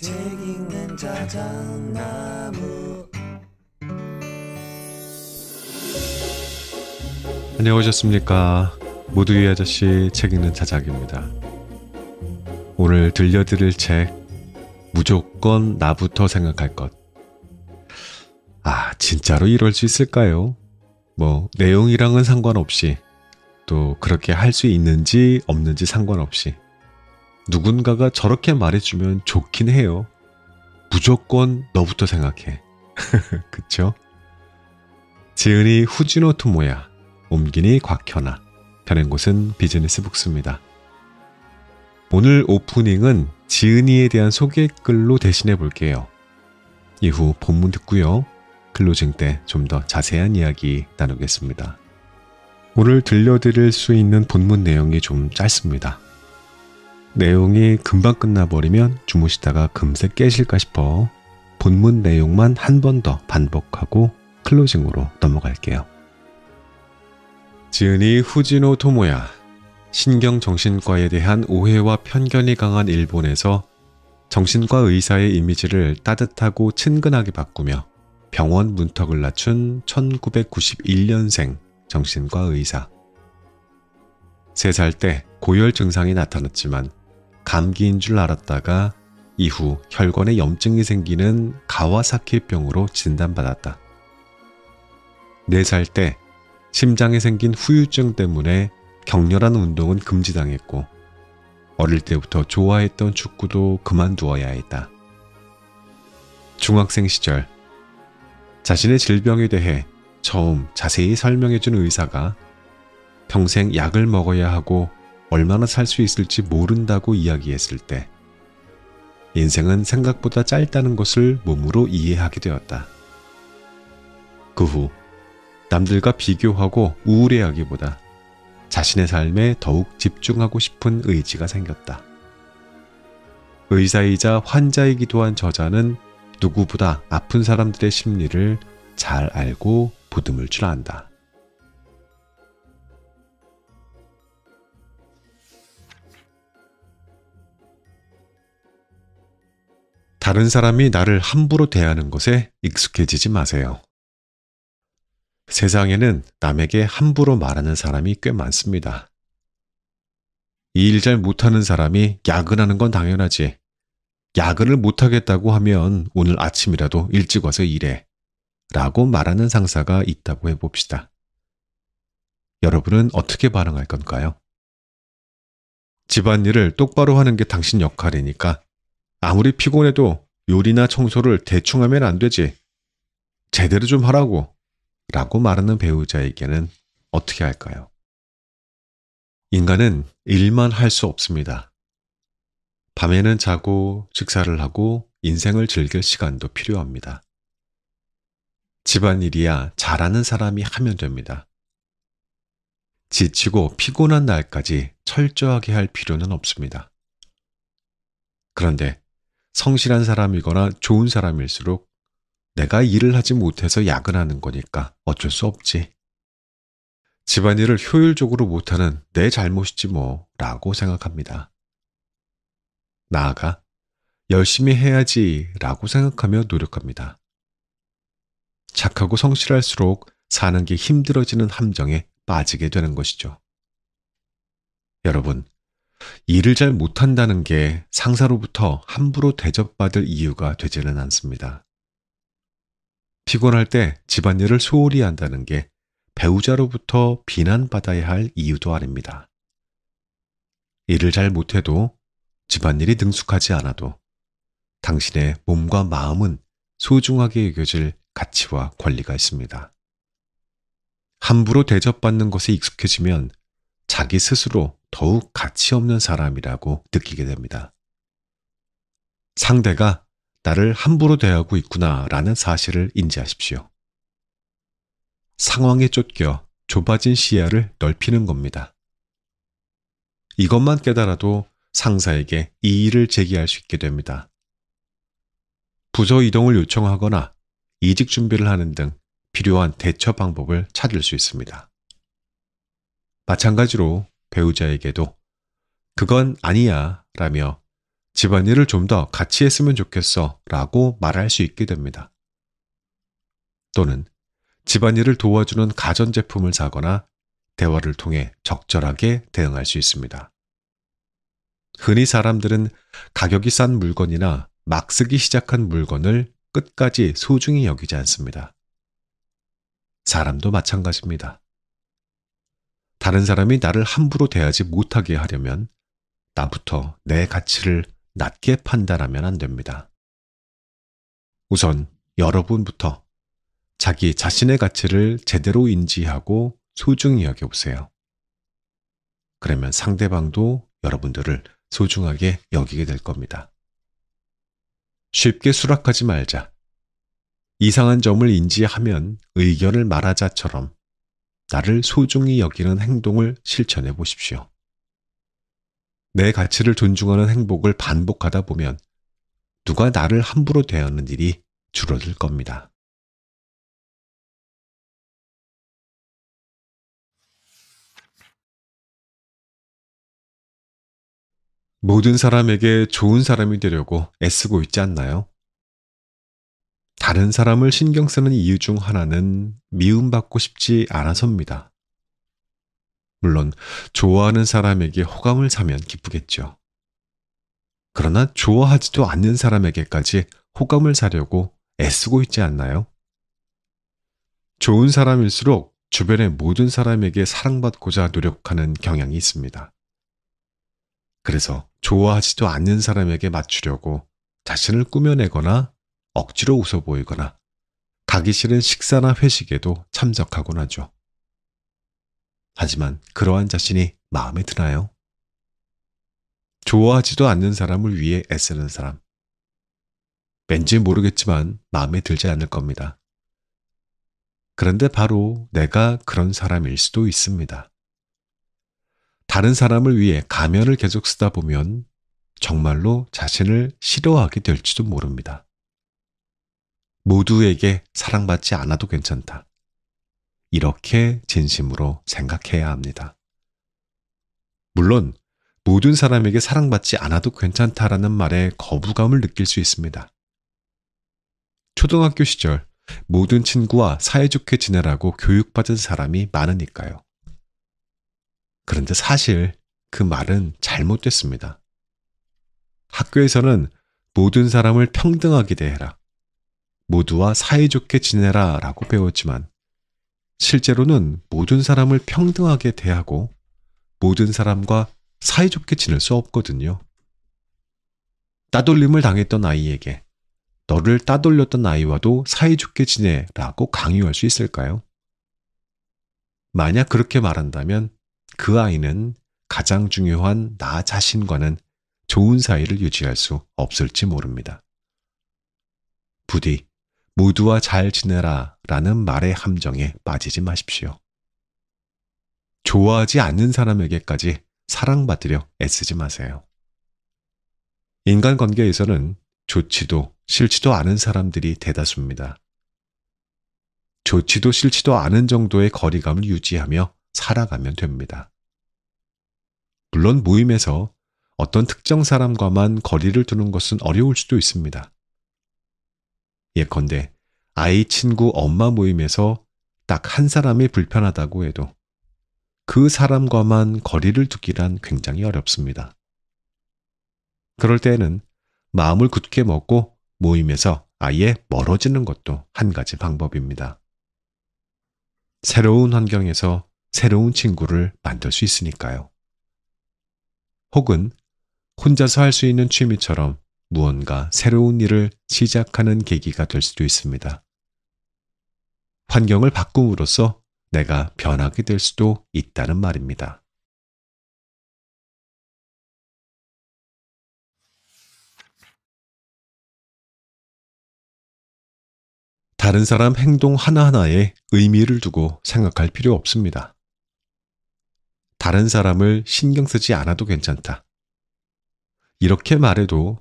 책 읽는 자작나무. 안녕하셨습니까? 모두의 아저씨 책 읽는 자작입니다. 오늘 들려드릴 책 무조건 나부터 생각할 것. 진짜로 이럴 수 있을까요? 내용이랑은 상관없이, 또 그렇게 할 수 있는지 없는지 상관없이 누군가가 저렇게 말해주면 좋긴 해요. 무조건 너부터 생각해. 그쵸? 지은이 후지노 토모야, 옮기니 곽현아, 펴낸 곳은 비즈니스북스입니다. 오늘 오프닝은 지은이에 대한 소개글로 대신해 볼게요. 이후 본문 듣고요. 클로징 때 좀 더 자세한 이야기 나누겠습니다. 오늘 들려드릴 수 있는 본문 내용이 좀 짧습니다. 내용이 금방 끝나버리면 주무시다가 금세 깨실까 싶어 본문 내용만 한 번 더 반복하고 클로징으로 넘어갈게요. 지은이 후지노 토모야, 신경정신과에 대한 오해와 편견이 강한 일본에서 정신과 의사의 이미지를 따뜻하고 친근하게 바꾸며 병원 문턱을 낮춘 1991년생 정신과 의사. 3살 때 고열 증상이 나타났지만 감기인 줄 알았다가 이후 혈관에 염증이 생기는 가와사키병으로 진단받았다. 4살 때 심장에 생긴 후유증 때문에 격렬한 운동은 금지당했고 어릴 때부터 좋아했던 축구도 그만두어야 했다. 중학생 시절 자신의 질병에 대해 처음 자세히 설명해준 의사가 평생 약을 먹어야 하고 얼마나 살 수 있을지 모른다고 이야기했을 때 인생은 생각보다 짧다는 것을 몸으로 이해하게 되었다. 그 후 남들과 비교하고 우울해하기보다 자신의 삶에 더욱 집중하고 싶은 의지가 생겼다. 의사이자 환자이기도 한 저자는 누구보다 아픈 사람들의 심리를 잘 알고 보듬을 줄 안다. 다른 사람이 나를 함부로 대하는 것에 익숙해지지 마세요. 세상에는 남에게 함부로 말하는 사람이 꽤 많습니다. 이 일 잘 못하는 사람이 야근하는 건 당연하지. 야근을 못하겠다고 하면 오늘 아침이라도 일찍 와서 일해. 라고 말하는 상사가 있다고 해봅시다. 여러분은 어떻게 반응할 건가요? 집안일을 똑바로 하는 게 당신 역할이니까 아무리 피곤해도 요리나 청소를 대충 하면 안 되지. 제대로 좀 하라고. 라고 말하는 배우자에게는 어떻게 할까요? 인간은 일만 할 수 없습니다. 밤에는 자고 식사를 하고 인생을 즐길 시간도 필요합니다. 집안일이야 잘하는 사람이 하면 됩니다. 지치고 피곤한 날까지 철저하게 할 필요는 없습니다. 그런데 성실한 사람이거나 좋은 사람일수록 내가 일을 하지 못해서 야근하는 거니까 어쩔 수 없지. 집안일을 효율적으로 못하는 내 잘못이지 라고 생각합니다. 나아가 열심히 해야지 라고 생각하며 노력합니다. 착하고 성실할수록 사는 게 힘들어지는 함정에 빠지게 되는 것이죠. 여러분, 일을 잘 못한다는 게 상사로부터 함부로 대접받을 이유가 되지는 않습니다. 피곤할 때 집안일을 소홀히 한다는 게 배우자로부터 비난받아야 할 이유도 아닙니다. 일을 잘 못해도 집안일이 능숙하지 않아도 당신의 몸과 마음은 소중하게 여겨질 가치와 권리가 있습니다. 함부로 대접받는 것에 익숙해지면 자기 스스로 더욱 가치 없는 사람이라고 느끼게 됩니다. 상대가 나를 함부로 대하고 있구나라는 사실을 인지하십시오. 상황에 쫓겨 좁아진 시야를 넓히는 겁니다. 이것만 깨달아도 상사에게 이의를 제기할 수 있게 됩니다. 부서 이동을 요청하거나 이직 준비를 하는 등 필요한 대처 방법을 찾을 수 있습니다. 마찬가지로 배우자에게도 그건 아니야 라며 집안일을 좀 더 같이 했으면 좋겠어 라고 말할 수 있게 됩니다. 또는 집안일을 도와주는 가전제품을 사거나 대화를 통해 적절하게 대응할 수 있습니다. 흔히 사람들은 가격이 싼 물건이나 막 쓰기 시작한 물건을 끝까지 소중히 여기지 않습니다. 사람도 마찬가지입니다. 다른 사람이 나를 함부로 대하지 못하게 하려면 나부터 내 가치를 낮게 판단하면 안 됩니다. 우선 여러분부터 자기 자신의 가치를 제대로 인지하고 소중히 여겨보세요. 그러면 상대방도 여러분들을 소중하게 여기게 될 겁니다. 쉽게 수락하지 말자. 이상한 점을 인지하면 의견을 말하자처럼 나를 소중히 여기는 행동을 실천해 보십시오. 내 가치를 존중하는 행복을 반복하다 보면 누가 나를 함부로 대하는 일이 줄어들 겁니다. 모든 사람에게 좋은 사람이 되려고 애쓰고 있지 않나요? 다른 사람을 신경 쓰는 이유 중 하나는 미움받고 싶지 않아서입니다. 물론 좋아하는 사람에게 호감을 사면 기쁘겠죠. 그러나 좋아하지도 않는 사람에게까지 호감을 사려고 애쓰고 있지 않나요? 좋은 사람일수록 주변의 모든 사람에게 사랑받고자 노력하는 경향이 있습니다. 그래서 좋아하지도 않는 사람에게 맞추려고 자신을 꾸며내거나 억지로 웃어 보이거나 가기 싫은 식사나 회식에도 참석하곤 하죠. 하지만 그러한 자신이 마음에 드나요? 좋아하지도 않는 사람을 위해 애쓰는 사람. 왠지 모르겠지만 마음에 들지 않을 겁니다. 그런데 바로 내가 그런 사람일 수도 있습니다. 다른 사람을 위해 가면을 계속 쓰다 보면 정말로 자신을 싫어하게 될지도 모릅니다. 모두에게 사랑받지 않아도 괜찮다. 이렇게 진심으로 생각해야 합니다. 물론 모든 사람에게 사랑받지 않아도 괜찮다라는 말에 거부감을 느낄 수 있습니다. 초등학교 시절 모든 친구와 사이좋게 지내라고 교육받은 사람이 많으니까요. 그런데 사실 그 말은 잘못됐습니다. 학교에서는 모든 사람을 평등하게 대해라, 모두와 사이좋게 지내라 라고 배웠지만 실제로는 모든 사람을 평등하게 대하고 모든 사람과 사이좋게 지낼 수 없거든요. 따돌림을 당했던 아이에게 너를 따돌렸던 아이와도 사이좋게 지내라고 강요할 수 있을까요? 만약 그렇게 말한다면 그 아이는 가장 중요한 나 자신과는 좋은 사이를 유지할 수 없을지 모릅니다. 부디 모두와 잘 지내라 라는 말의 함정에 빠지지 마십시오. 좋아하지 않는 사람에게까지 사랑받으려 애쓰지 마세요. 인간관계에서는 좋지도 싫지도 않은 사람들이 대다수입니다. 좋지도 싫지도 않은 정도의 거리감을 유지하며 살아가면 됩니다. 물론 모임에서 어떤 특정 사람과만 거리를 두는 것은 어려울 수도 있습니다. 예컨대 아이 친구 엄마 모임에서 딱 한 사람이 불편하다고 해도 그 사람과만 거리를 두기란 굉장히 어렵습니다. 그럴 때에는 마음을 굳게 먹고 모임에서 아예 멀어지는 것도 한 가지 방법입니다. 새로운 환경에서 새로운 친구를 만들 수 있으니까요. 혹은 혼자서 할 수 있는 취미처럼 무언가 새로운 일을 시작하는 계기가 될 수도 있습니다. 환경을 바꿈으로써 내가 변하게 될 수도 있다는 말입니다. 다른 사람 행동 하나하나에 의미를 두고 생각할 필요 없습니다. 다른 사람을 신경 쓰지 않아도 괜찮다. 이렇게 말해도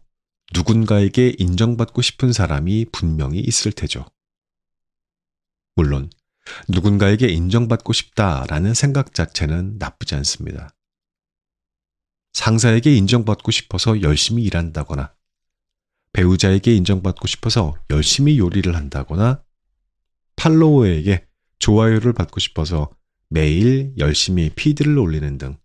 누군가에게 인정받고 싶은 사람이 분명히 있을 테죠. 물론 누군가에게 인정받고 싶다라는 생각 자체는 나쁘지 않습니다. 상사에게 인정받고 싶어서 열심히 일한다거나 배우자에게 인정받고 싶어서 열심히 요리를 한다거나 팔로워에게 좋아요를 받고 싶어서 매일 열심히 피드를 올리는 등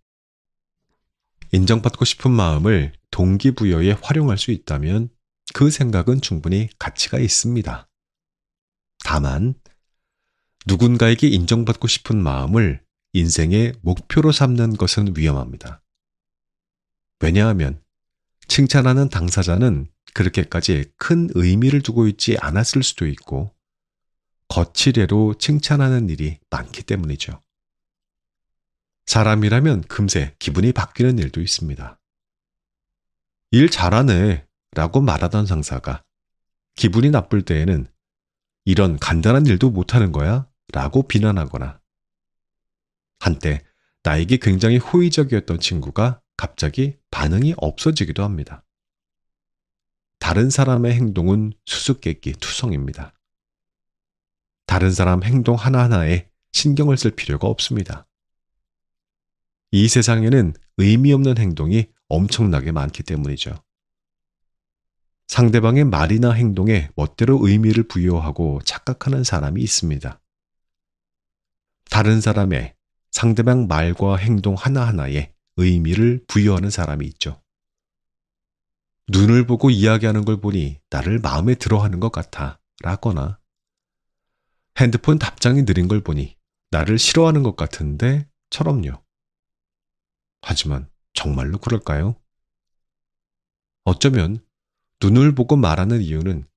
인정받고 싶은 마음을 동기부여에 활용할 수 있다면 그 생각은 충분히 가치가 있습니다. 다만 누군가에게 인정받고 싶은 마음을 인생의 목표로 삼는 것은 위험합니다. 왜냐하면 칭찬하는 당사자는 그렇게까지 큰 의미를 두고 있지 않았을 수도 있고 거치례로 칭찬하는 일이 많기 때문이죠. 사람이라면 금세 기분이 바뀌는 일도 있습니다. 일 잘하네 라고 말하던 상사가 기분이 나쁠 때에는 이런 간단한 일도 못하는 거야? 라고 비난하거나 한때 나에게 굉장히 호의적이었던 친구가 갑자기 반응이 없어지기도 합니다. 다른 사람의 행동은 수수께끼 투성입니다. 다른 사람 행동 하나하나에 신경을 쓸 필요가 없습니다. 이 세상에는 의미 없는 행동이 엄청나게 많기 때문이죠. 상대방의 말이나 행동에 멋대로 의미를 부여하고 착각하는 사람이 있습니다. 다른 사람의 상대방 말과 행동 하나하나에 의미를 부여하는 사람이 있죠. 눈을 보고 이야기하는 걸 보니 나를 마음에 들어하는 것 같아 라거나 핸드폰 답장이 느린 걸 보니 나를 싫어하는 것 같은데 처럼요. 하지만 정말로 그럴까요? 어쩌면 눈을 보고 말하는 이유는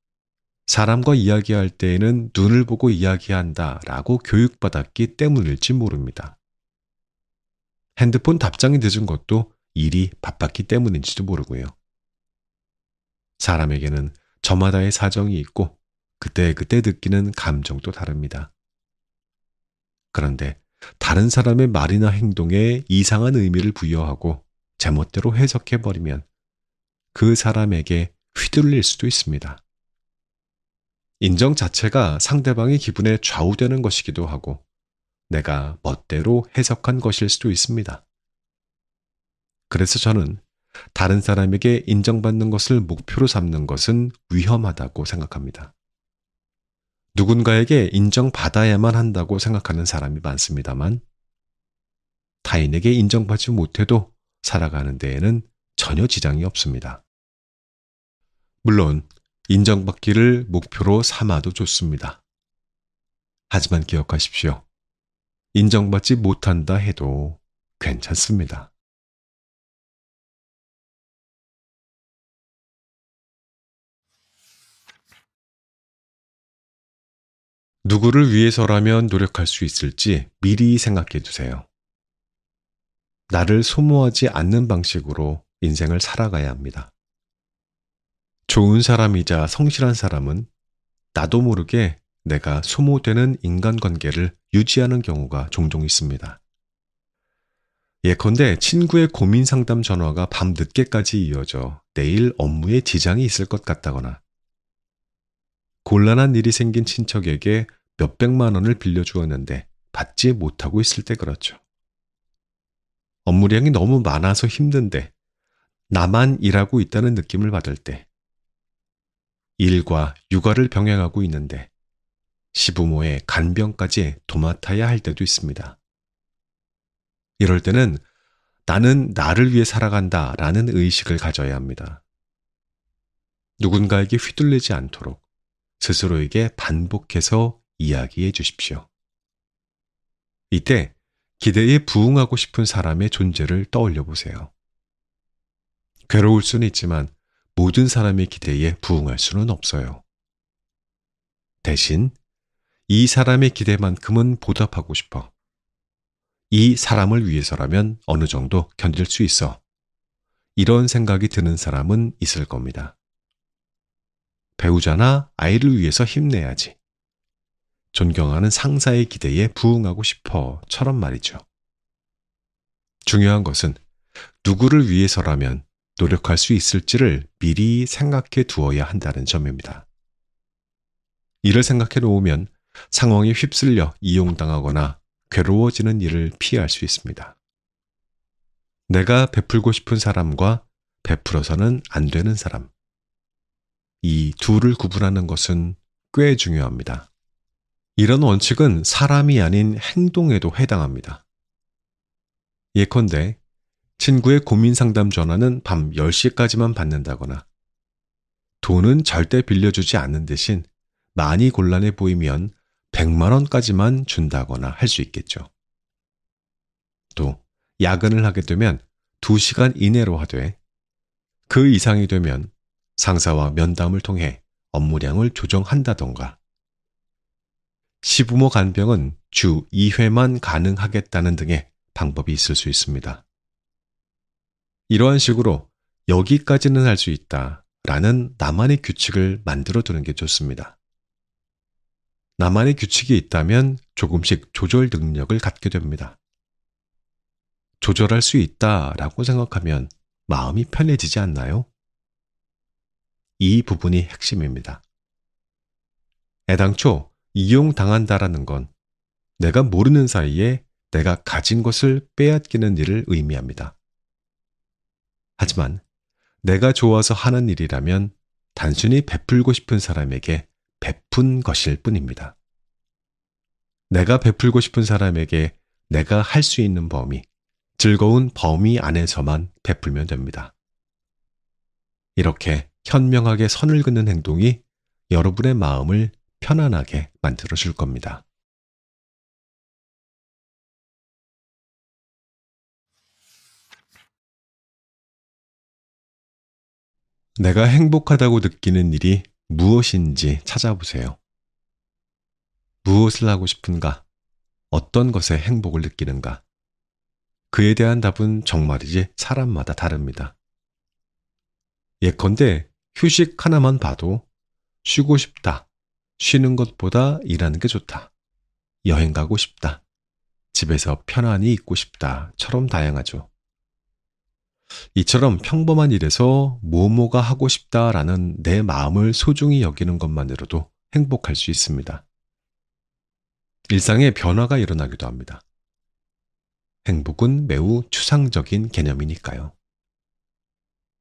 사람과 이야기할 때에는 눈을 보고 이야기한다 라고 교육받았기 때문일지 모릅니다. 핸드폰 답장이 늦은 것도 일이 바빴기 때문인지도 모르고요. 사람에게는 저마다의 사정이 있고 그때그때 느끼는 감정도 다릅니다. 그런데 다른 사람의 말이나 행동에 이상한 의미를 부여하고 제멋대로 해석해버리면 그 사람에게 휘둘릴 수도 있습니다. 인정 자체가 상대방의 기분에 좌우되는 것이기도 하고 내가 멋대로 해석한 것일 수도 있습니다. 그래서 저는 다른 사람에게 인정받는 것을 목표로 삼는 것은 위험하다고 생각합니다. 누군가에게 인정받아야만 한다고 생각하는 사람이 많습니다만 타인에게 인정받지 못해도 살아가는 데에는 전혀 지장이 없습니다. 물론 인정받기를 목표로 삼아도 좋습니다. 하지만 기억하십시오. 인정받지 못한다 해도 괜찮습니다. 누구를 위해서라면 노력할 수 있을지 미리 생각해 두세요. 나를 소모하지 않는 방식으로 인생을 살아가야 합니다. 좋은 사람이자 성실한 사람은 나도 모르게 내가 소모되는 인간관계를 유지하는 경우가 종종 있습니다. 예컨대 친구의 고민 상담 전화가 밤 늦게까지 이어져 내일 업무에 지장이 있을 것 같다거나 곤란한 일이 생긴 친척에게 몇백만 원을 빌려주었는데 받지 못하고 있을 때 그렇죠. 업무량이 너무 많아서 힘든데 나만 일하고 있다는 느낌을 받을 때 일과 육아를 병행하고 있는데 시부모의 간병까지 도맡아야 할 때도 있습니다. 이럴 때는 나는 나를 위해 살아간다 라는 의식을 가져야 합니다. 누군가에게 휘둘리지 않도록 스스로에게 반복해서 이야기해 주십시오. 이때 기대에 부응하고 싶은 사람의 존재를 떠올려 보세요. 괴로울 수는 있지만 모든 사람의 기대에 부응할 수는 없어요. 대신 이 사람의 기대만큼은 보답하고 싶어. 이 사람을 위해서라면 어느 정도 견딜 수 있어. 이런 생각이 드는 사람은 있을 겁니다. 배우자나 아이를 위해서 힘내야지. 존경하는 상사의 기대에 부응하고 싶어처럼 말이죠. 중요한 것은 누구를 위해서라면 노력할 수 있을지를 미리 생각해 두어야 한다는 점입니다. 이를 생각해 놓으면 상황에 휩쓸려 이용당하거나 괴로워지는 일을 피할 수 있습니다. 내가 베풀고 싶은 사람과 베풀어서는 안 되는 사람. 이 둘을 구분하는 것은 꽤 중요합니다. 이런 원칙은 사람이 아닌 행동에도 해당합니다. 예컨대 친구의 고민 상담 전화는 밤 10시까지만 받는다거나 돈은 절대 빌려주지 않는 대신 많이 곤란해 보이면 100만 원까지만 준다거나 할 수 있겠죠. 또 야근을 하게 되면 2시간 이내로 하되 그 이상이 되면 상사와 면담을 통해 업무량을 조정한다던가 시부모 간병은 주 2회만 가능하겠다는 등의 방법이 있을 수 있습니다. 이러한 식으로 여기까지는 할 수 있다라는 나만의 규칙을 만들어 두는 게 좋습니다. 나만의 규칙이 있다면 조금씩 조절 능력을 갖게 됩니다. 조절할 수 있다라고 생각하면 마음이 편해지지 않나요? 이 부분이 핵심입니다. 애당초 이용당한다라는 건 내가 모르는 사이에 내가 가진 것을 빼앗기는 일을 의미합니다. 하지만 내가 좋아서 하는 일이라면 단순히 베풀고 싶은 사람에게 베푼 것일 뿐입니다. 내가 베풀고 싶은 사람에게 내가 할 수 있는 범위, 즐거운 범위 안에서만 베풀면 됩니다. 이렇게 현명하게 선을 긋는 행동이 여러분의 마음을 편안하게 만들어 줄 겁니다. 내가 행복하다고 느끼는 일이 무엇인지 찾아보세요. 무엇을 하고 싶은가? 어떤 것에 행복을 느끼는가? 그에 대한 답은 정말이지 사람마다 다릅니다. 예컨대 휴식 하나만 봐도 쉬고 싶다. 쉬는 것보다 일하는 게 좋다. 여행 가고 싶다. 집에서 편안히 있고 싶다처럼 다양하죠. 이처럼 평범한 일에서 뭐뭐가 하고 싶다라는 내 마음을 소중히 여기는 것만으로도 행복할 수 있습니다. 일상에 변화가 일어나기도 합니다. 행복은 매우 추상적인 개념이니까요.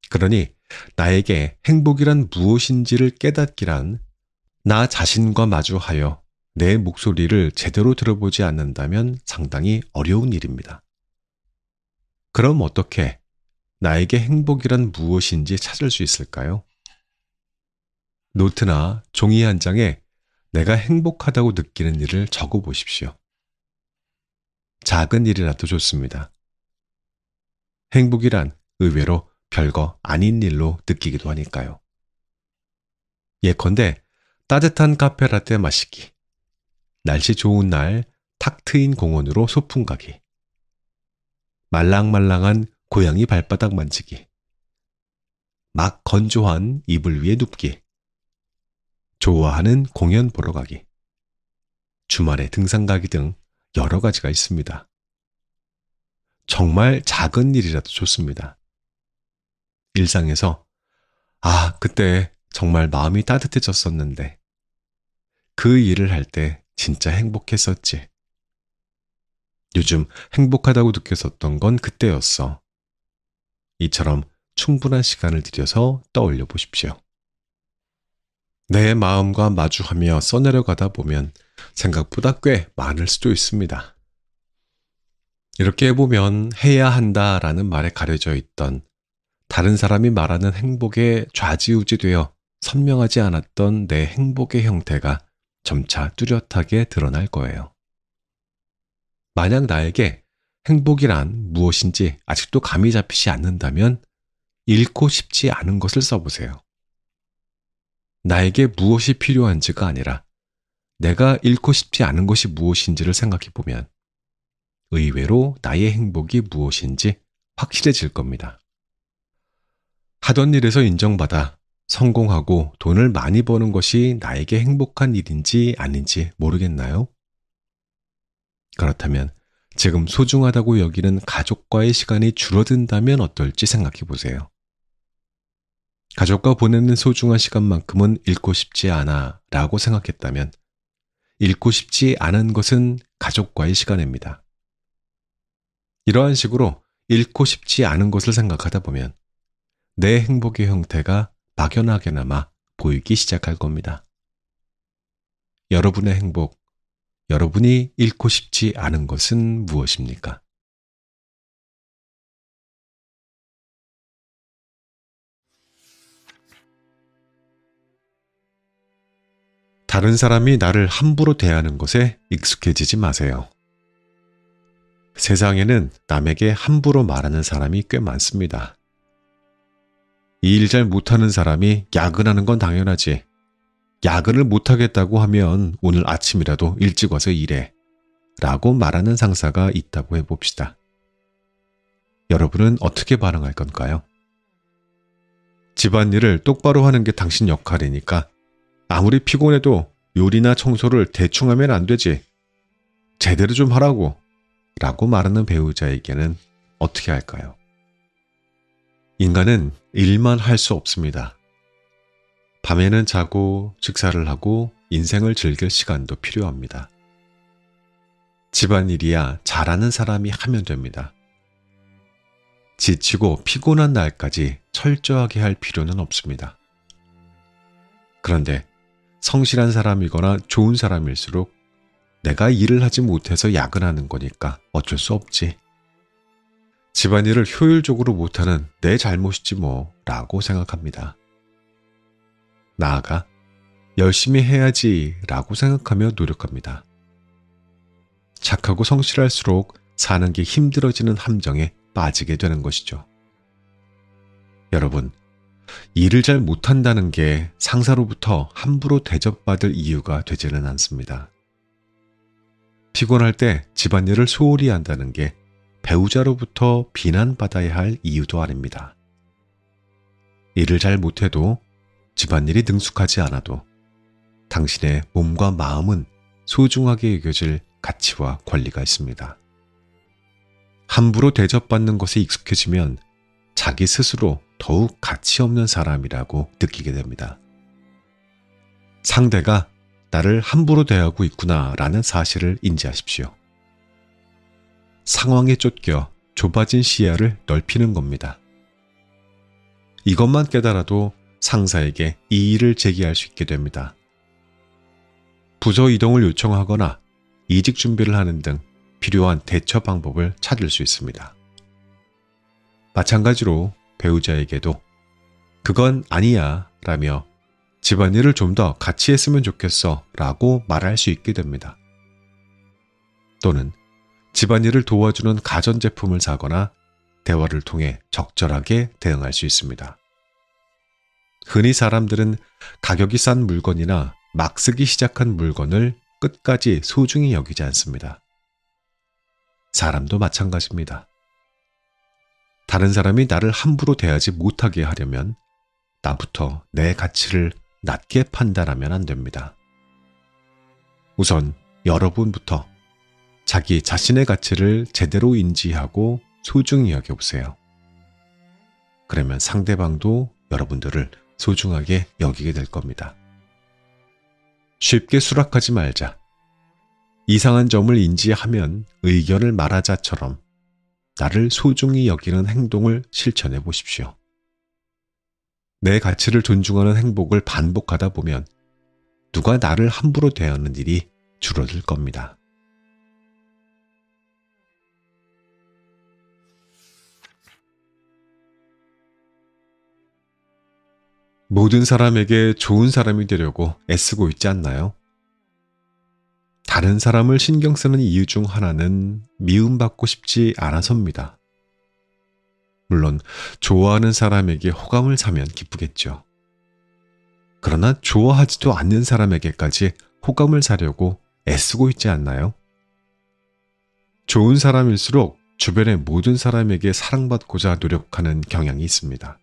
그러니 나에게 행복이란 무엇인지를 깨닫기란 나 자신과 마주하여 내 목소리를 제대로 들어보지 않는다면 상당히 어려운 일입니다. 그럼 어떻게 나에게 행복이란 무엇인지 찾을 수 있을까요? 노트나 종이 한 장에 내가 행복하다고 느끼는 일을 적어 보십시오. 작은 일이라도 좋습니다. 행복이란 의외로 별거 아닌 일로 느끼기도 하니까요. 예컨대 따뜻한 카페라떼 마시기, 날씨 좋은 날 탁 트인 공원으로 소풍 가기, 말랑말랑한 고양이 발바닥 만지기, 막 건조한 이불 위에 눕기, 좋아하는 공연 보러 가기, 주말에 등산 가기 등 여러 가지가 있습니다. 정말 작은 일이라도 좋습니다. 일상에서 그때 정말 마음이 따뜻해졌었는데 그 일을 할 때 진짜 행복했었지. 요즘 행복하다고 느꼈었던 건 그때였어. 이처럼 충분한 시간을 들여서 떠올려 보십시오. 내 마음과 마주하며 써내려가다 보면 생각보다 꽤 많을 수도 있습니다. 이렇게 해보면 해야 한다라는 말에 가려져 있던 다른 사람이 말하는 행복에 좌지우지되어 선명하지 않았던 내 행복의 형태가 점차 뚜렷하게 드러날 거예요. 만약 나에게 행복이란 무엇인지 아직도 감이 잡히지 않는다면 잃고 싶지 않은 것을 써보세요. 나에게 무엇이 필요한지가 아니라 내가 잃고 싶지 않은 것이 무엇인지를 생각해보면 의외로 나의 행복이 무엇인지 확실해질 겁니다. 하던 일에서 인정받아 성공하고 돈을 많이 버는 것이 나에게 행복한 일인지 아닌지 모르겠나요? 그렇다면 지금 소중하다고 여기는 가족과의 시간이 줄어든다면 어떨지 생각해 보세요. 가족과 보내는 소중한 시간만큼은 잃고 싶지 않아 라고 생각했다면 잃고 싶지 않은 것은 가족과의 시간입니다. 이러한 식으로 잃고 싶지 않은 것을 생각하다 보면 내 행복의 형태가 막연하게나마 보이기 시작할 겁니다. 여러분의 행복, 여러분이 잃고 싶지 않은 것은 무엇입니까? 다른 사람이 나를 함부로 대하는 것에 익숙해지지 마세요. 세상에는 남에게 함부로 말하는 사람이 꽤 많습니다. 이 일 잘 못하는 사람이 야근하는 건 당연하지. 야근을 못하겠다고 하면 오늘 아침이라도 일찍 와서 일해. 라고 말하는 상사가 있다고 해봅시다. 여러분은 어떻게 반응할 건가요? 집안일을 똑바로 하는 게 당신 역할이니까 아무리 피곤해도 요리나 청소를 대충 하면 안 되지. 제대로 좀 하라고. 라고 말하는 배우자에게는 어떻게 할까요? 인간은 일만 할 수 없습니다. 밤에는 자고 식사를 하고 인생을 즐길 시간도 필요합니다. 집안일이야 잘하는 사람이 하면 됩니다. 지치고 피곤한 날까지 철저하게 할 필요는 없습니다. 그런데 성실한 사람이거나 좋은 사람일수록 내가 일을 하지 못해서 야근하는 거니까 어쩔 수 없지. 집안일을 효율적으로 못하는 내 잘못이지 뭐 라고 생각합니다. 나아가 열심히 해야지 라고 생각하며 노력합니다. 착하고 성실할수록 사는 게 힘들어지는 함정에 빠지게 되는 것이죠. 여러분, 일을 잘 못한다는 게 상사로부터 함부로 대접받을 이유가 되지는 않습니다. 피곤할 때 집안일을 소홀히 한다는 게 배우자로부터 비난받아야 할 이유도 아닙니다. 일을 잘 못해도 집안일이 능숙하지 않아도 당신의 몸과 마음은 소중하게 여겨질 가치와 권리가 있습니다. 함부로 대접받는 것에 익숙해지면 자기 스스로 더욱 가치 없는 사람이라고 느끼게 됩니다. 상대가 나를 함부로 대하고 있구나라는 사실을 인지하십시오. 상황에 쫓겨 좁아진 시야를 넓히는 겁니다. 이것만 깨달아도 상사에게 이의를 제기할 수 있게 됩니다. 부서 이동을 요청하거나 이직 준비를 하는 등 필요한 대처 방법을 찾을 수 있습니다. 마찬가지로 배우자에게도 그건 아니야 라며 집안일을 좀 더 같이 했으면 좋겠어 라고 말할 수 있게 됩니다. 또는 집안일을 도와주는 가전제품을 사거나 대화를 통해 적절하게 대응할 수 있습니다. 흔히 사람들은 가격이 싼 물건이나 막 쓰기 시작한 물건을 끝까지 소중히 여기지 않습니다. 사람도 마찬가지입니다. 다른 사람이 나를 함부로 대하지 못하게 하려면 나부터 내 가치를 낮게 판단하면 안 됩니다. 우선 여러분부터 자기 자신의 가치를 제대로 인지하고 소중히 여겨보세요. 그러면 상대방도 여러분들을 소중하게 여기게 될 겁니다. 쉽게 수락하지 말자. 이상한 점을 인지하면 의견을 말하자처럼 나를 소중히 여기는 행동을 실천해 보십시오. 내 가치를 존중하는 행복을 반복하다 보면 누가 나를 함부로 대하는 일이 줄어들 겁니다. 모든 사람에게 좋은 사람이 되려고 애쓰고 있지 않나요? 다른 사람을 신경 쓰는 이유 중 하나는 미움받고 싶지 않아서입니다. 물론 좋아하는 사람에게 호감을 사면 기쁘겠죠. 그러나 좋아하지도 않는 사람에게까지 호감을 사려고 애쓰고 있지 않나요? 좋은 사람일수록 주변의 모든 사람에게 사랑받고자 노력하는 경향이 있습니다.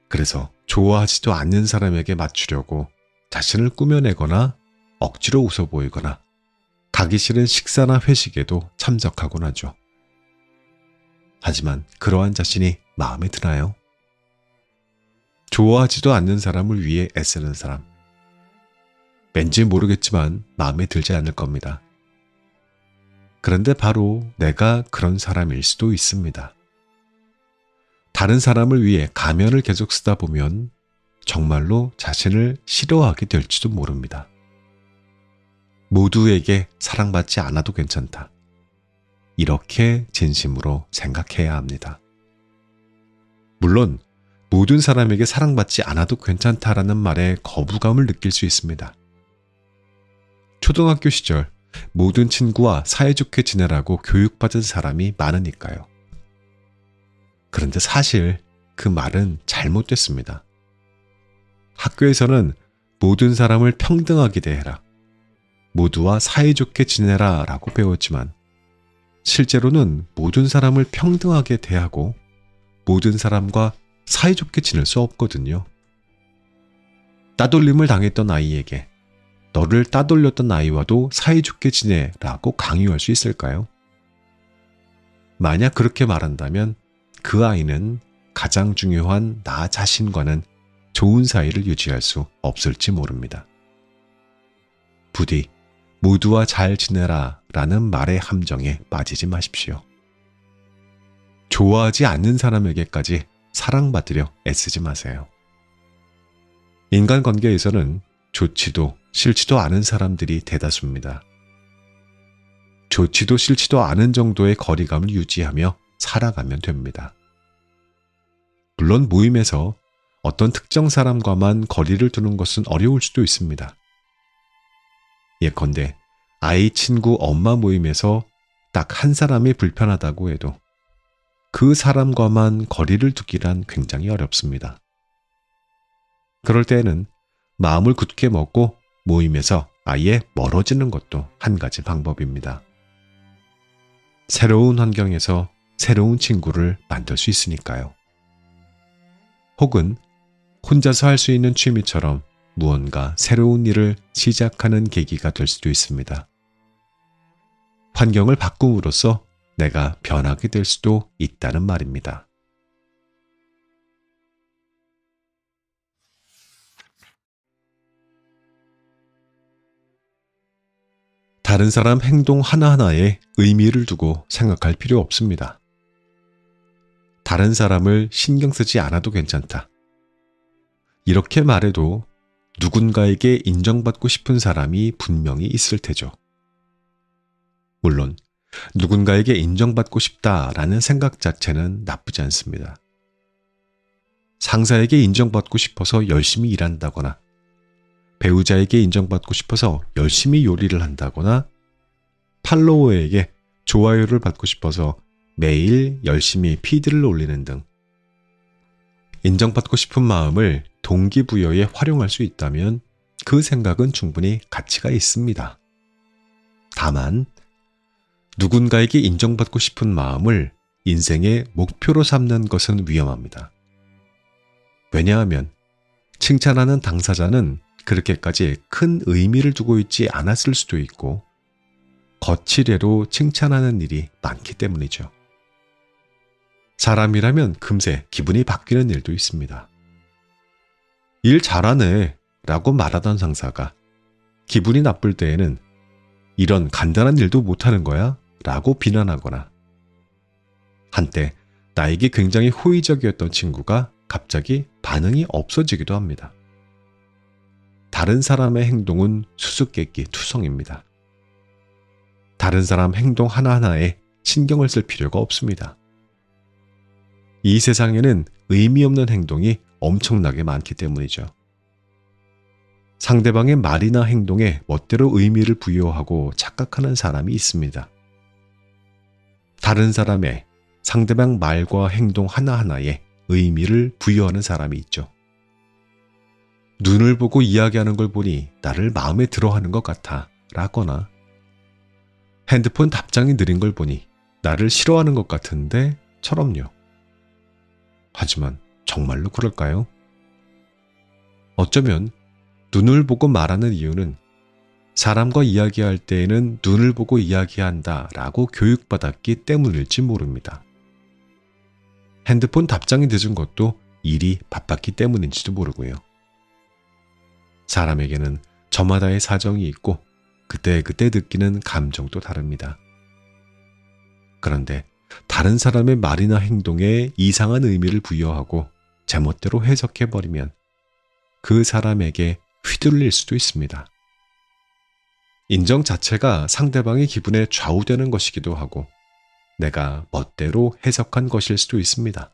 그래서 좋아하지도 않는 사람에게 맞추려고 자신을 꾸며내거나 억지로 웃어 보이거나 가기 싫은 식사나 회식에도 참석하곤 하죠. 하지만 그러한 자신이 마음에 드나요? 좋아하지도 않는 사람을 위해 애쓰는 사람. 왠지 모르겠지만 마음에 들지 않을 겁니다. 그런데 바로 내가 그런 사람일 수도 있습니다. 다른 사람을 위해 가면을 계속 쓰다 보면 정말로 자신을 싫어하게 될지도 모릅니다. 모두에게 사랑받지 않아도 괜찮다. 이렇게 진심으로 생각해야 합니다. 물론 모든 사람에게 사랑받지 않아도 괜찮다라는 말에 거부감을 느낄 수 있습니다. 초등학교 시절 모든 친구와 사이좋게 지내라고 교육받은 사람이 많으니까요. 그런데 사실 그 말은 잘못됐습니다. 학교에서는 모든 사람을 평등하게 대해라, 모두와 사이좋게 지내라 라고 배웠지만 실제로는 모든 사람을 평등하게 대하고 모든 사람과 사이좋게 지낼 수 없거든요. 따돌림을 당했던 아이에게 너를 따돌렸던 아이와도 사이좋게 지내라고 강요할 수 있을까요? 만약 그렇게 말한다면 그 아이는 가장 중요한 나 자신과는 좋은 사이를 유지할 수 없을지 모릅니다. 부디 모두와 잘 지내라 라는 말의 함정에 빠지지 마십시오. 좋아하지 않는 사람에게까지 사랑받으려 애쓰지 마세요. 인간관계에서는 좋지도 싫지도 않은 사람들이 대다수입니다. 좋지도 싫지도 않은 정도의 거리감을 유지하며 살아가면 됩니다. 물론 모임에서 어떤 특정 사람과만 거리를 두는 것은 어려울 수도 있습니다. 예컨대 아이 친구 엄마 모임에서 딱 한 사람이 불편하다고 해도 그 사람과만 거리를 두기란 굉장히 어렵습니다. 그럴 때에는 마음을 굳게 먹고 모임에서 아예 멀어지는 것도 한 가지 방법입니다. 새로운 환경에서 새로운 친구를 만들 수 있으니까요. 혹은 혼자서 할 수 있는 취미처럼 무언가 새로운 일을 시작하는 계기가 될 수도 있습니다. 환경을 바꿈으로써 내가 변하게 될 수도 있다는 말입니다. 다른 사람 행동 하나하나에 의미를 두고 생각할 필요 없습니다. 다른 사람을 신경 쓰지 않아도 괜찮다. 이렇게 말해도 누군가에게 인정받고 싶은 사람이 분명히 있을 테죠. 물론 누군가에게 인정받고 싶다라는 생각 자체는 나쁘지 않습니다. 상사에게 인정받고 싶어서 열심히 일한다거나 배우자에게 인정받고 싶어서 열심히 요리를 한다거나 팔로워에게 좋아요를 받고 싶어서 매일 열심히 피드를 올리는 등 인정받고 싶은 마음을 동기부여에 활용할 수 있다면 그 생각은 충분히 가치가 있습니다. 다만 누군가에게 인정받고 싶은 마음을 인생의 목표로 삼는 것은 위험합니다. 왜냐하면 칭찬하는 당사자는 그렇게까지 큰 의미를 두고 있지 않았을 수도 있고 거치례로 칭찬하는 일이 많기 때문이죠. 사람이라면 금세 기분이 바뀌는 일도 있습니다. 일 잘하네 라고 말하던 상사가 기분이 나쁠 때에는 이런 간단한 일도 못하는 거야? 라고 비난하거나 한때 나에게 굉장히 호의적이었던 친구가 갑자기 반응이 없어지기도 합니다. 다른 사람의 행동은 수수께끼 투성입니다. 다른 사람 행동 하나하나에 신경을 쓸 필요가 없습니다. 이 세상에는 의미 없는 행동이 엄청나게 많기 때문이죠. 상대방의 말이나 행동에 멋대로 의미를 부여하고 착각하는 사람이 있습니다. 다른 사람의 상대방 말과 행동 하나하나에 의미를 부여하는 사람이 있죠. 눈을 보고 이야기하는 걸 보니 나를 마음에 들어하는 것 같아 라거나 핸드폰 답장이 느린 걸 보니 나를 싫어하는 것 같은데 처럼요. 하지만 정말로 그럴까요? 어쩌면 눈을 보고 말하는 이유는 사람과 이야기할 때에는 눈을 보고 이야기한다 라고 교육받았기 때문일지 모릅니다. 핸드폰 답장이 늦은 것도 일이 바빴기 때문인지도 모르고요. 사람에게는 저마다의 사정이 있고 그때그때 느끼는 감정도 다릅니다. 그런데 다른 사람의 말이나 행동에 이상한 의미를 부여하고 제멋대로 해석해버리면 그 사람에게 휘둘릴 수도 있습니다. 인정 자체가 상대방의 기분에 좌우되는 것이기도 하고 내가 멋대로 해석한 것일 수도 있습니다.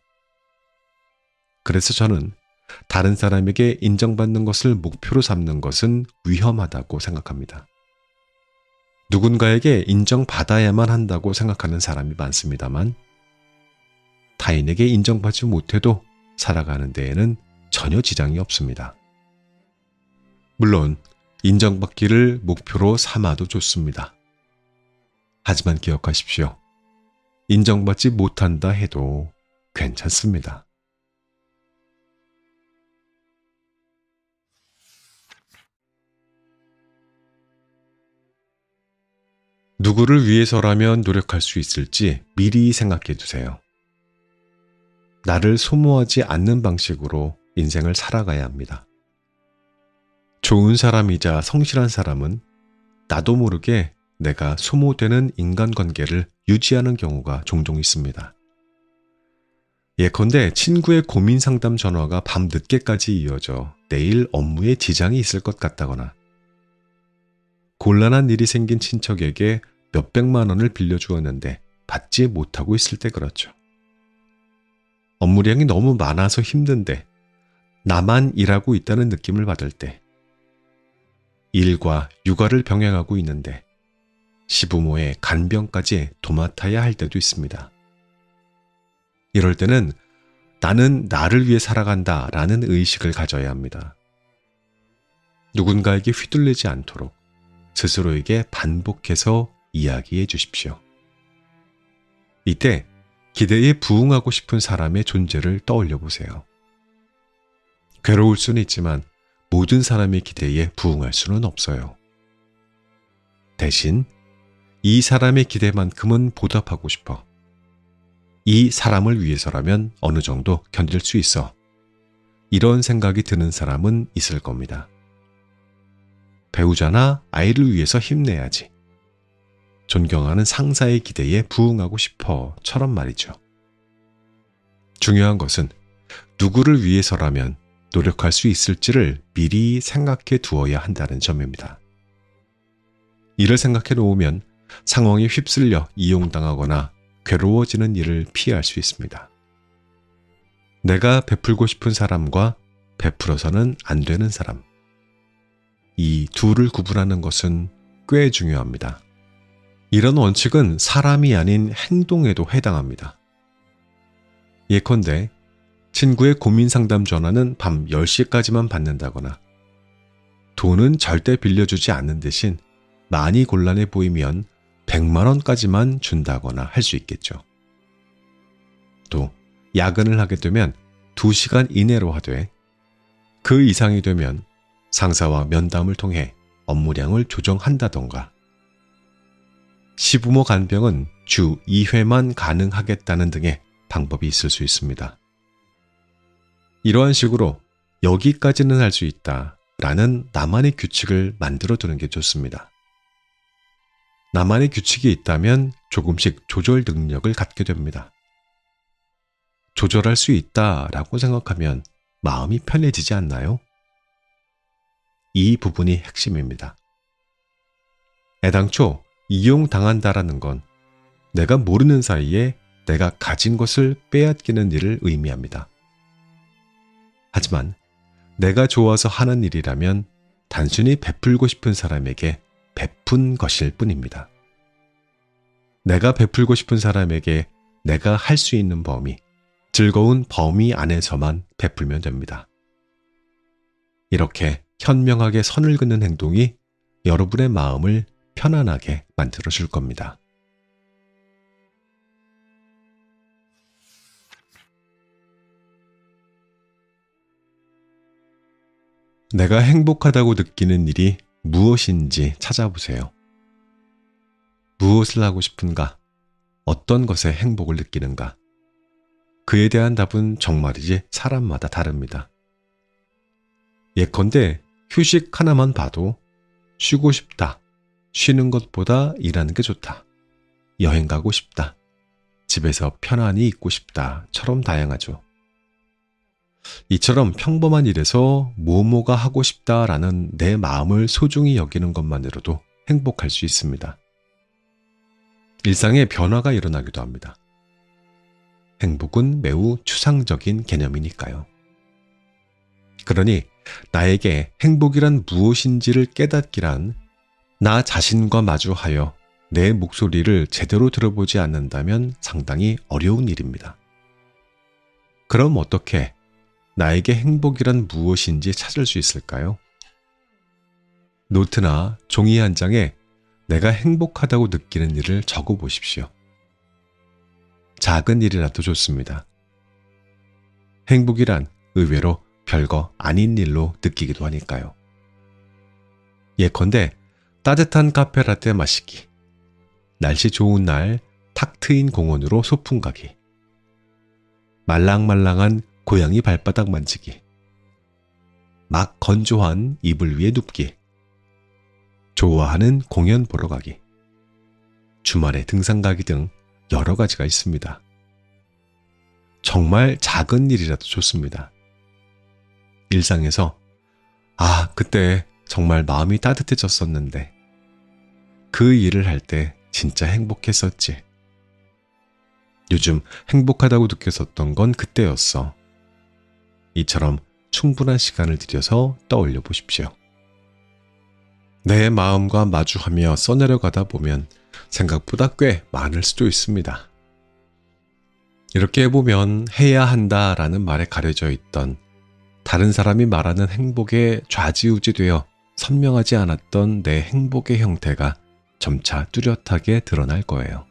그래서 저는 다른 사람에게 인정받는 것을 목표로 삼는 것은 위험하다고 생각합니다. 누군가에게 인정받아야만 한다고 생각하는 사람이 많습니다만 타인에게 인정받지 못해도 살아가는 데에는 전혀 지장이 없습니다. 물론 인정받기를 목표로 삼아도 좋습니다. 하지만 기억하십시오. 인정받지 못한다 해도 괜찮습니다. 누구를 위해서라면 노력할 수 있을지 미리 생각해 두세요. 나를 소모하지 않는 방식으로 인생을 살아가야 합니다. 좋은 사람이자 성실한 사람은 나도 모르게 내가 소모되는 인간관계를 유지하는 경우가 종종 있습니다. 예컨대 친구의 고민 상담 전화가 밤 늦게까지 이어져 내일 업무에 지장이 있을 것 같다거나 곤란한 일이 생긴 친척에게 몇백만 원을 빌려주었는데 받지 못하고 있을 때 그렇죠. 업무량이 너무 많아서 힘든데 나만 일하고 있다는 느낌을 받을 때, 일과 육아를 병행하고 있는데 시부모의 간병까지 도맡아야 할 때도 있습니다. 이럴 때는 나는 나를 위해 살아간다 라는 의식을 가져야 합니다. 누군가에게 휘둘리지 않도록 스스로에게 반복해서 이야기해 주십시오. 이때 기대에 부응하고 싶은 사람의 존재를 떠올려 보세요. 괴로울 수는 있지만 모든 사람의 기대에 부응할 수는 없어요. 대신 이 사람의 기대만큼은 보답하고 싶어. 이 사람을 위해서라면 어느 정도 견딜 수 있어. 이런 생각이 드는 사람은 있을 겁니다. 배우자나 아이를 위해서 힘내야지. 존경하는 상사의 기대에 부응하고 싶어처럼 말이죠. 중요한 것은 누구를 위해서라면 노력할 수 있을지를 미리 생각해 두어야 한다는 점입니다. 이를 생각해 놓으면 상황에 휩쓸려 이용당하거나 괴로워지는 일을 피할 수 있습니다. 내가 베풀고 싶은 사람과 베풀어서는 안 되는 사람. 이 둘을 구분하는 것은 꽤 중요합니다. 이런 원칙은 사람이 아닌 행동에도 해당합니다. 예컨대 친구의 고민 상담 전화는 밤 10시까지만 받는다거나 돈은 절대 빌려주지 않는 대신 많이 곤란해 보이면 100만 원까지만 준다거나 할 수 있겠죠. 또 야근을 하게 되면 2시간 이내로 하되 그 이상이 되면 상사와 면담을 통해 업무량을 조정한다던가 시부모 간병은 주 2회만 가능하겠다는 등의 방법이 있을 수 있습니다. 이러한 식으로 여기까지는 할 수 있다 라는 나만의 규칙을 만들어 두는 게 좋습니다. 나만의 규칙이 있다면 조금씩 조절 능력을 갖게 됩니다. 조절할 수 있다라고 생각하면 마음이 편해지지 않나요? 이 부분이 핵심입니다. 애당초 이용당한다라는 건 내가 모르는 사이에 내가 가진 것을 빼앗기는 일을 의미합니다. 하지만 내가 좋아서 하는 일이라면 단순히 베풀고 싶은 사람에게 베푼 것일 뿐입니다. 내가 베풀고 싶은 사람에게 내가 할 수 있는 범위, 즐거운 범위 안에서만 베풀면 됩니다. 이렇게 현명하게 선을 긋는 행동이 여러분의 마음을 편안하게 만들어 줄 겁니다. 내가 행복하다고 느끼는 일이 무엇인지 찾아보세요. 무엇을 하고 싶은가? 어떤 것에 행복을 느끼는가? 그에 대한 답은 정말이지 사람마다 다릅니다. 예컨대 휴식 하나만 봐도 쉬고 싶다. 쉬는 것보다 일하는 게 좋다. 여행 가고 싶다. 집에서 편안히 있고 싶다처럼 다양하죠. 이처럼 평범한 일에서 뭐뭐가 하고 싶다라는 내 마음을 소중히 여기는 것만으로도 행복할 수 있습니다. 일상에 변화가 일어나기도 합니다. 행복은 매우 추상적인 개념이니까요. 그러니 나에게 행복이란 무엇인지를 깨닫기란 나 자신과 마주하여 내 목소리를 제대로 들어보지 않는다면 상당히 어려운 일입니다. 그럼 어떻게 나에게 행복이란 무엇인지 찾을 수 있을까요? 노트나 종이 한 장에 내가 행복하다고 느끼는 일을 적어 보십시오. 작은 일이라도 좋습니다. 행복이란 의외로 별거 아닌 일로 느끼기도 하니까요. 예컨대 따뜻한 카페라떼 마시기, 날씨 좋은 날 탁 트인 공원으로 소풍 가기, 말랑말랑한 고양이 발바닥 만지기, 막 건조한 이불 위에 눕기, 좋아하는 공연 보러 가기, 주말에 등산 가기 등 여러 가지가 있습니다. 정말 작은 일이라도 좋습니다. 일상에서 그때 정말 마음이 따뜻해졌었는데 그 일을 할 때 진짜 행복했었지. 요즘 행복하다고 느꼈었던 건 그때였어. 이처럼 충분한 시간을 들여서 떠올려 보십시오. 내 마음과 마주하며 써내려가다 보면 생각보다 꽤 많을 수도 있습니다. 이렇게 해보면 해야 한다라는 말에 가려져 있던 다른 사람이 말하는 행복에 좌지우지되어 선명하지 않았던 내 행복의 형태가 점차 뚜렷하게 드러날 거예요.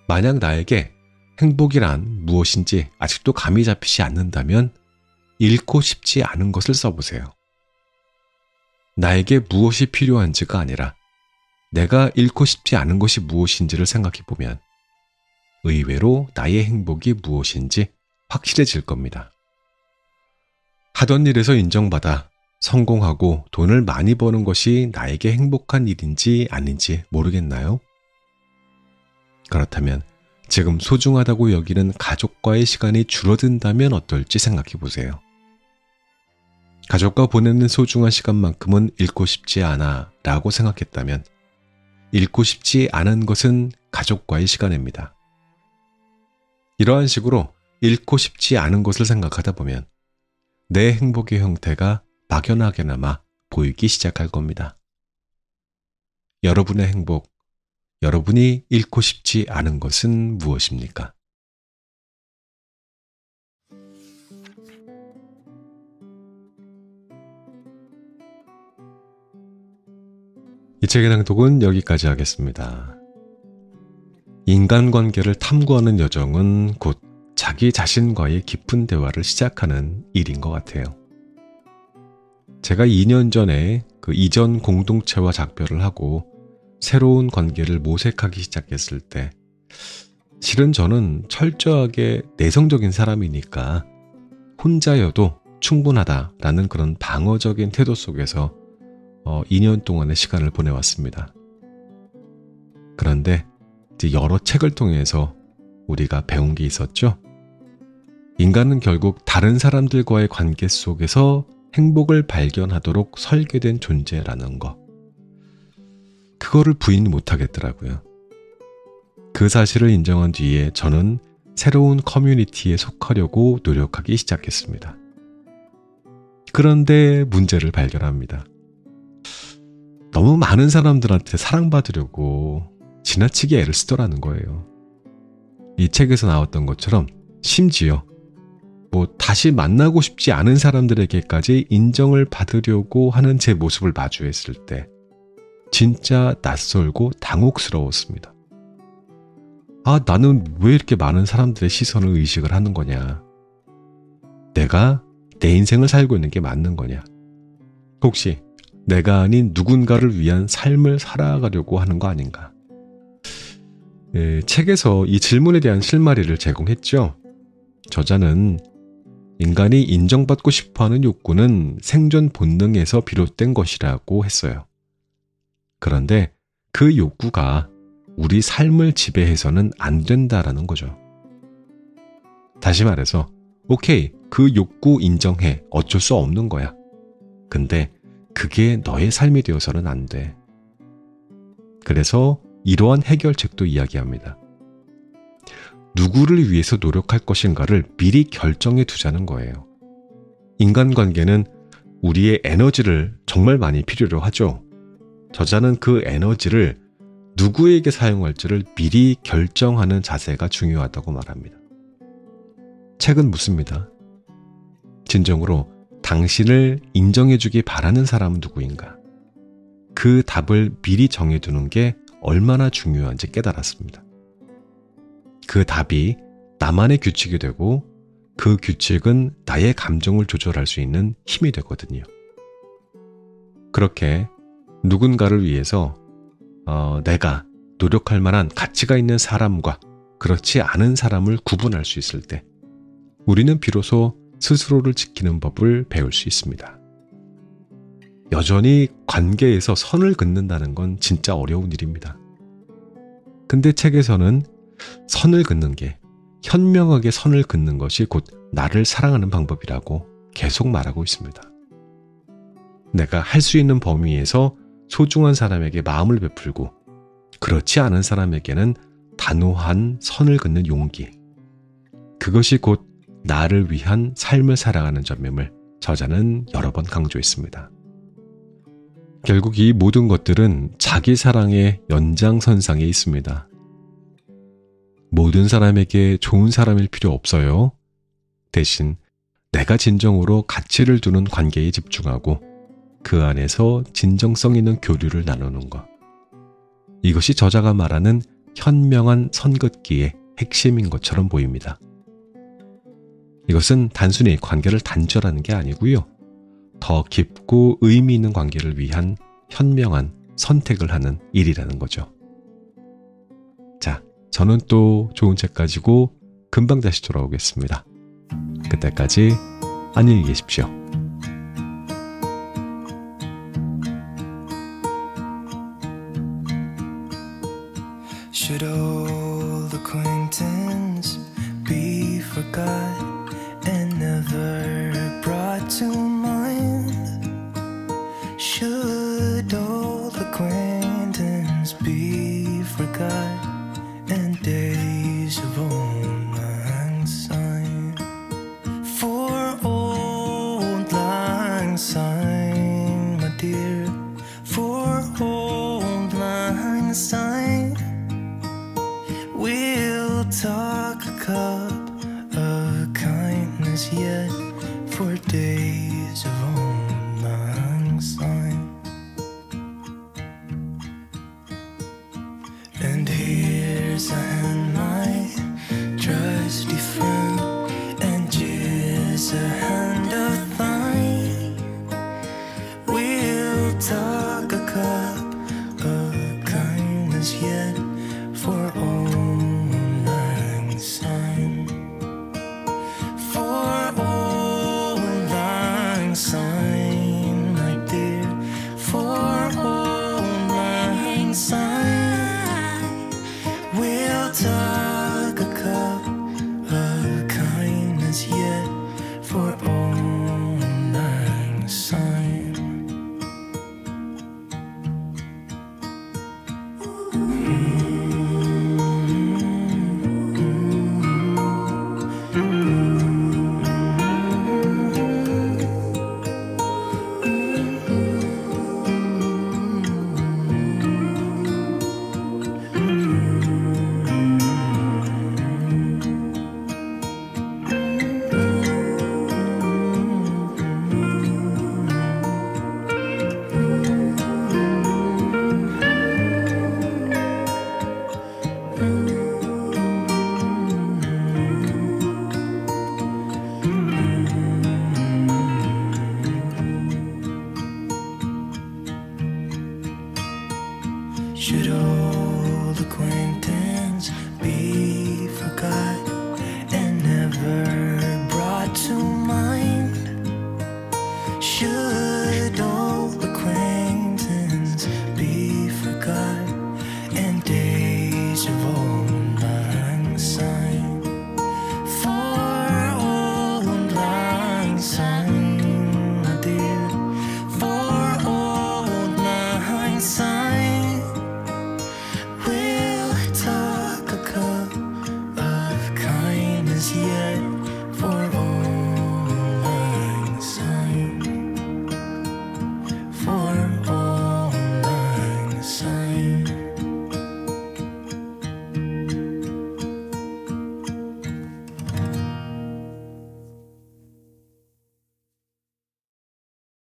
만약 나에게 행복이란 무엇인지 아직도 감이 잡히지 않는다면 잃고 싶지 않은 것을 써보세요. 나에게 무엇이 필요한지가 아니라 내가 잃고 싶지 않은 것이 무엇인지를 생각해보면 의외로 나의 행복이 무엇인지 확실해질 겁니다. 하던 일에서 인정받아 성공하고 돈을 많이 버는 것이 나에게 행복한 일인지 아닌지 모르겠나요? 그렇다면 지금 소중하다고 여기는 가족과의 시간이 줄어든다면 어떨지 생각해 보세요. 가족과 보내는 소중한 시간만큼은 잃고 싶지 않아 라고 생각했다면 잃고 싶지 않은 것은 가족과의 시간입니다. 이러한 식으로 잃고 싶지 않은 것을 생각하다 보면 내 행복의 형태가 막연하게나마 보이기 시작할 겁니다. 여러분의 행복, 여러분이 잃고 싶지 않은 것은 무엇입니까? 이 책의 낭독은 여기까지 하겠습니다. 인간관계를 탐구하는 여정은 곧 자기 자신과의 깊은 대화를 시작하는 일인 것 같아요. 제가 2년 전에 그 이전 공동체와 작별을 하고 새로운 관계를 모색하기 시작했을 때 실은 저는 철저하게 내성적인 사람이니까 혼자여도 충분하다라는 그런 방어적인 태도 속에서 2년 동안의 시간을 보내왔습니다. 그런데 이제 여러 책을 통해서 우리가 배운 게 있었죠. 인간은 결국 다른 사람들과의 관계 속에서 행복을 발견하도록 설계된 존재라는 거. 그거를 부인 못하겠더라고요. 그 사실을 인정한 뒤에 저는 새로운 커뮤니티에 속하려고 노력하기 시작했습니다. 그런데 문제를 발견합니다. 너무 많은 사람들한테 사랑받으려고 지나치게 애를 쓰더라는 거예요. 이 책에서 나왔던 것처럼 심지어 다시 만나고 싶지 않은 사람들에게까지 인정을 받으려고 하는 제 모습을 마주했을 때 진짜 낯설고 당혹스러웠습니다. 나는 왜 이렇게 많은 사람들의 시선을 의식을 하는 거냐? 내가 내 인생을 살고 있는 게 맞는 거냐? 혹시 내가 아닌 누군가를 위한 삶을 살아가려고 하는 거 아닌가? 책에서 이 질문에 대한 실마리를 제공했죠. 저자는 인간이 인정받고 싶어하는 욕구는 생존 본능에서 비롯된 것이라고 했어요. 그런데 그 욕구가 우리 삶을 지배해서는 안 된다라는 거죠. 다시 말해서 오케이, 그 욕구 인정해. 어쩔 수 없는 거야. 근데 그게 너의 삶이 되어서는 안 돼. 그래서 이러한 해결책도 이야기합니다. 누구를 위해서 노력할 것인가를 미리 결정해 두자는 거예요. 인간관계는 우리의 에너지를 정말 많이 필요로 하죠. 저자는 그 에너지를 누구에게 사용할지를 미리 결정하는 자세가 중요하다고 말합니다. 책은 묻습니다. 진정으로 당신을 인정해주기 바라는 사람은 누구인가? 그 답을 미리 정해두는 게 얼마나 중요한지 깨달았습니다. 그 답이 나만의 규칙이 되고 그 규칙은 나의 감정을 조절할 수 있는 힘이 되거든요. 그렇게 누군가를 위해서 내가 노력할 만한 가치가 있는 사람과 그렇지 않은 사람을 구분할 수 있을 때 우리는 비로소 스스로를 지키는 법을 배울 수 있습니다. 여전히 관계에서 선을 긋는다는 건 진짜 어려운 일입니다. 근데 책에서는 선을 긋는 게, 현명하게 선을 긋는 것이 곧 나를 사랑하는 방법이라고 계속 말하고 있습니다. 내가 할 수 있는 범위에서 소중한 사람에게 마음을 베풀고 그렇지 않은 사람에게는 단호한 선을 긋는 용기. 그것이 곧 나를 위한 삶을 살아가는 점임을 저자는 여러 번 강조했습니다. 결국 이 모든 것들은 자기 사랑의 연장선상에 있습니다. 모든 사람에게 좋은 사람일 필요 없어요. 대신 내가 진정으로 가치를 두는 관계에 집중하고 그 안에서 진정성 있는 교류를 나누는 것. 이것이 저자가 말하는 현명한 선긋기의 핵심인 것처럼 보입니다. 이것은 단순히 관계를 단절하는 게 아니고요. 더 깊고 의미 있는 관계를 위한 현명한 선택을 하는 일이라는 거죠. 자, 저는 또 좋은 책 가지고 금방 다시 돌아오겠습니다. 그때까지 안녕히 계십시오. Should old acquaintance be forgot and never brought to mind? Should old acquaintance be forgot and days of old lang syne? For old lang syne, my dear, for old lang syne, we'll talk a cup of kindness yet for days of old lang syne. And here's a hand, my trusty friend, and here's a hand of thine. We'll talk a cup of kindness yet for old lang syne. For old lang syne, my dear, for old lang syne, we'll talk a cup of kindness yet for old lang syne.